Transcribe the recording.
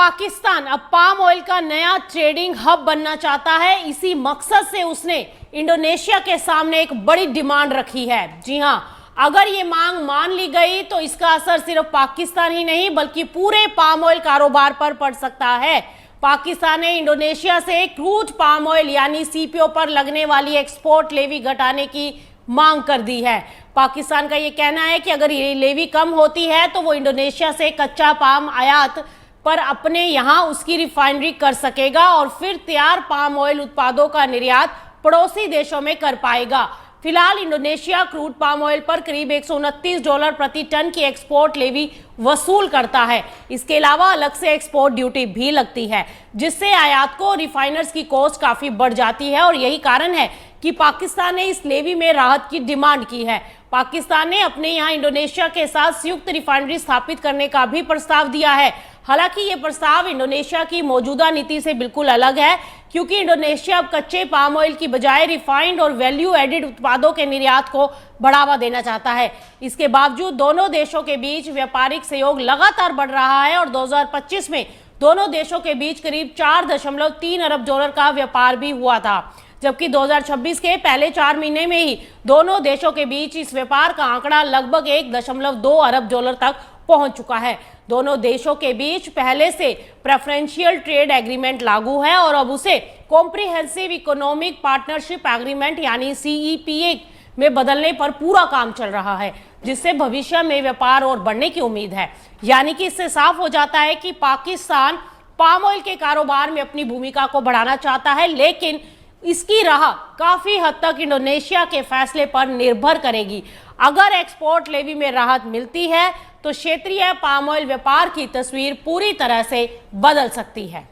पाकिस्तान अब palm oil का नया ट्रेडिंग हब बनना चाहता है। इसी मकसद से उसने इंडोनेशिया के सामने एक बड़ी डिमांड रखी है। जी हां, अगर ये मांग मान ली गई तो इसका असर सिर्फ पाकिस्तान ही नहीं बल्कि पूरे पाम ऑयल कारोबार पर पड़ सकता है। पाकिस्तान ने इंडोनेशिया से क्रूड पाम ऑयल यानी सीपीओ पर लगने वाली एक्सपोर्ट लेवी घटाने की मांग कर दी है। पाकिस्तान का ये कहना है कि अगर ये लेवी कम होती है तो वो इंडोनेशिया से कच्चा पाम आयात पर अपने यहां उसकी रिफाइनरी कर सकेगा और फिर तैयार पाम ऑयल उत्पादों का निर्यात पड़ोसी देशों में कर पाएगा। फिलहाल इंडोनेशिया क्रूड पाम ऑयल पर करीब $129 प्रति टन की एक्सपोर्ट लेवी वसूल करता है। इसके अलावा अलग से एक्सपोर्ट ड्यूटी भी लगती है, जिससे आयात को रिफाइनर्स की कॉस्ट काफी बढ़ जाती है और यही कारण है कि पाकिस्तान ने इस लेवी में राहत की डिमांड की है। पाकिस्तान ने अपने यहां इंडोनेशिया के साथ संयुक्त रिफाइनरी स्थापित करने का भी प्रस्ताव दिया है। हालांकि ये प्रस्ताव इंडोनेशिया की मौजूदा नीति से बिल्कुल अलग है, क्योंकि इंडोनेशिया अब कच्चे पाम ऑयल की बजाय रिफाइंड और वैल्यू एडिड उत्पादों के निर्यात को बढ़ावा देना चाहता है। इसके बावजूद दोनों देशों के बीच व्यापारिक सहयोग लगातार बढ़ रहा है और 2025 में दोनों देशों के बीच करीब $4.3 अरब का व्यापार भी हुआ था, जबकि 2026 के पहले 4 महीने में ही दोनों देशों के बीच इस व्यापार का आंकड़ा लगभग $1.2 अरब तक पहुंच चुका है। दोनों देशों के बीच पहले से प्रेफरेंशियल ट्रेड एग्रीमेंट लागू है और अब उसे कॉम्प्रिहेंसिव इकोनॉमिक पार्टनरशिप एग्रीमेंट यानी सीईपीए में बदलने पर पूरा काम चल रहा है, जिससे भविष्य में व्यापार और बढ़ने की उम्मीद है। यानी कि इससे साफ हो जाता है कि पाकिस्तान पाम ऑयल के कारोबार में अपनी भूमिका को बढ़ाना चाहता है, लेकिन इसकी राह काफी हद तक इंडोनेशिया के फैसले पर निर्भर करेगी। अगर एक्सपोर्ट लेवी में राहत मिलती है तो क्षेत्रीय पाम ऑयल व्यापार की तस्वीर पूरी तरह से बदल सकती है।